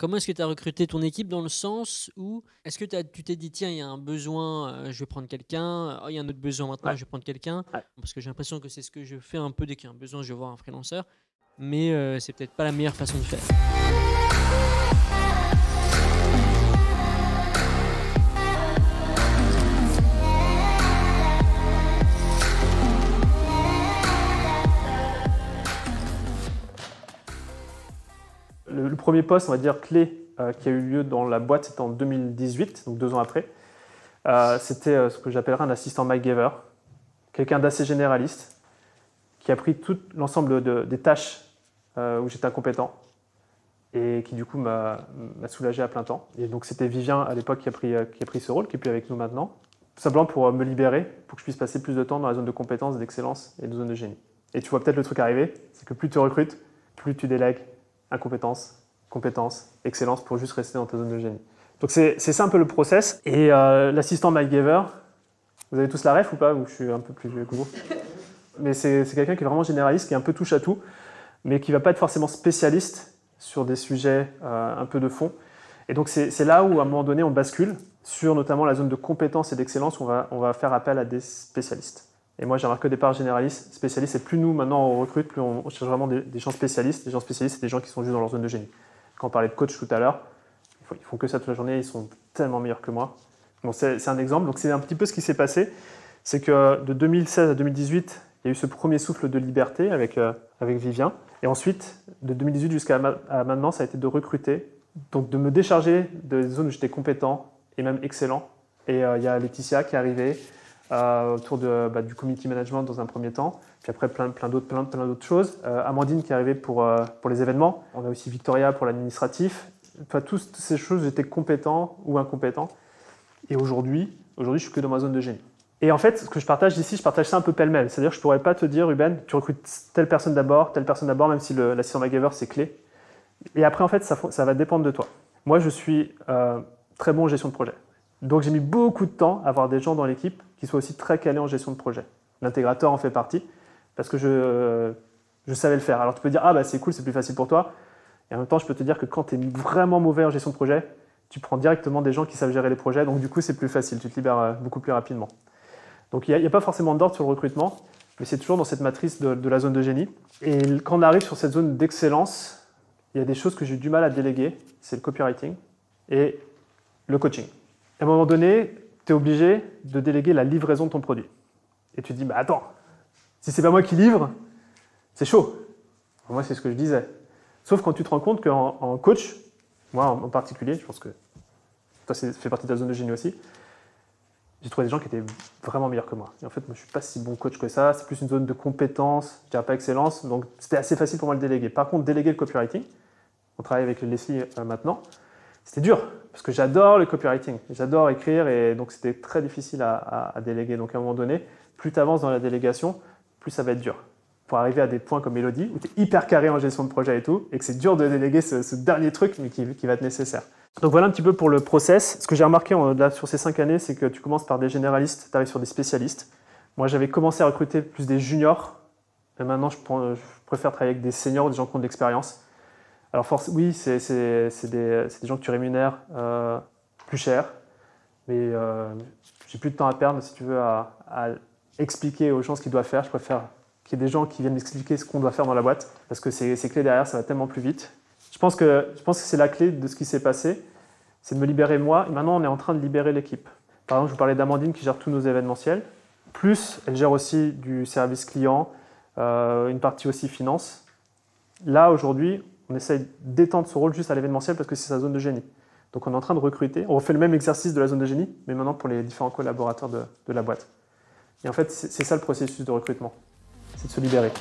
Comment est-ce que tu as recruté ton équipe dans le sens où est-ce que tu t'es dit: «Tiens, il y a un besoin, je vais prendre quelqu'un. Oh, il y a un autre besoin maintenant, Ouais, je vais prendre quelqu'un». ouais. Parce que j'ai l'impression que c'est ce que je fais un peu dès qu'il y a un besoin, je vais voir un freelanceur, mais c'est peut-être pas la meilleure façon de faire. Le premier poste, on va dire, clé qui a eu lieu dans la boîte, c'était en 2018, donc 2 ans après. C'était ce que j'appellerais un assistant MacGyver, quelqu'un d'assez généraliste, qui a pris tout l'ensemble des tâches où j'étais incompétent et qui du coup m'a soulagé à plein temps. Et donc c'était Vivien à l'époque qui a pris ce rôle, qui est plus avec nous maintenant, tout simplement pour me libérer, pour que je puisse passer plus de temps dans la zone de compétences, d'excellence et de zone de génie. Et tu vois peut-être le truc arriver, c'est que plus tu recrutes, plus tu délègues incompétence, compétence, excellence pour juste rester dans ta zone de génie. Donc c'est ça un peu le process. Et l'assistant MacGyver, vous avez tous la ref ou pas? Ou je suis un peu plus vieux que vous? Mais c'est quelqu'un qui est vraiment généraliste, qui est un peu touche à tout, mais qui ne va pas être forcément spécialiste sur des sujets un peu de fond. Et donc c'est là où à un moment donné on bascule sur notamment la zone de compétence et d'excellence où on va faire appel à des spécialistes. Et moi j'ai remarqué au départ généraliste, spécialiste, et plus nous maintenant on recrute, plus on cherche vraiment des gens spécialistes. Les gens spécialistes, c'est des gens qui sont juste dans leur zone de génie. Quand on parlait de coach tout à l'heure, ils font que ça toute la journée, ils sont tellement meilleurs que moi. Bon, c'est un exemple, donc c'est un petit peu ce qui s'est passé. C'est que de 2016 à 2018, il y a eu ce premier souffle de liberté avec Vivien. Et ensuite, de 2018 jusqu'à maintenant, ça a été de recruter, donc de me décharger des zones où j'étais compétent et même excellent. Et il y a Laetitia qui est arrivée autour du community management dans un premier temps, puis après plein d'autres choses. Amandine qui est arrivée pour les événements. On a aussi Victoria pour l'administratif. Enfin, toutes ces choses, j'étais compétent ou incompétent. Et aujourd'hui, je suis que dans ma zone de génie. Et en fait, ce que je partage ici, je partage ça un peu pêle-mêle. C'est-à-dire que je ne pourrais pas te dire, Ruben, tu recrutes telle personne d'abord, même si l'assistant MacGyver, c'est clé. Et après, en fait, ça va dépendre de toi. Moi, je suis très bon en gestion de projet. Donc, j'ai mis beaucoup de temps à avoir des gens dans l'équipe qui soient aussi très calés en gestion de projet. L'intégrateur en fait partie parce que je savais le faire. Alors, tu peux dire, ah bah c'est cool, c'est plus facile pour toi. Et en même temps, je peux te dire que quand tu es vraiment mauvais en gestion de projet, tu prends directement des gens qui savent gérer les projets. Donc, du coup, c'est plus facile. Tu te libères beaucoup plus rapidement. Donc, il n'y a pas forcément d'ordre sur le recrutement, mais c'est toujours dans cette matrice de la zone de génie. Et quand on arrive sur cette zone d'excellence, il y a des choses que j'ai eu du mal à déléguer. C'est le copywriting et le coaching. À un moment donné, tu es obligé de déléguer la livraison de ton produit. Et tu te dis, bah attends, si c'est pas moi qui livre, c'est chaud. Moi, c'est ce que je disais. Sauf quand tu te rends compte qu'en coach, moi en particulier, je pense que toi, ça fait partie de ta zone de génie aussi, j'ai trouvé des gens qui étaient vraiment meilleurs que moi. Et en fait, moi, je ne suis pas si bon coach que ça. C'est plus une zone de compétence, je dirais pas excellence. Donc, c'était assez facile pour moi de le déléguer. Par contre, déléguer le copywriting, on travaille avec Leslie maintenant, c'était dur. Parce que j'adore le copywriting. J'adore écrire et donc c'était très difficile à déléguer. Donc, à un moment donné, plus tu avances dans la délégation, plus ça va être dur. Pour arriver à des points comme Elodie, où tu es hyper carré en gestion de projet et tout, et que c'est dur de déléguer ce dernier truc, mais qui va être nécessaire. Donc voilà un petit peu pour le process. Ce que j'ai remarqué là, sur ces 5 années, c'est que tu commences par des généralistes, tu arrives sur des spécialistes. Moi, j'avais commencé à recruter plus des juniors, et maintenant je préfère travailler avec des seniors, des gens qui ont de l'expérience. Alors oui, c'est des gens que tu rémunères plus cher, mais j'ai plus de temps à perdre, si tu veux, à expliquer aux gens ce qu'ils doivent faire. Je préfère qu'il y ait des gens qui viennent m'expliquer ce qu'on doit faire dans la boîte, parce que c'est clé derrière, ça va tellement plus vite. Je pense que c'est la clé de ce qui s'est passé, c'est de me libérer moi, et maintenant on est en train de libérer l'équipe. Par exemple, je vous parlais d'Amandine qui gère tous nos événementiels, plus elle gère aussi du service client, une partie aussi finance. Là, aujourd'hui, on essaye d'étendre ce rôle juste à l'événementiel parce que c'est sa zone de génie. Donc on est en train de recruter, on refait le même exercice de la zone de génie, mais maintenant pour les différents collaborateurs de la boîte. Et en fait, c'est ça le processus de recrutement, c'est de se libérer.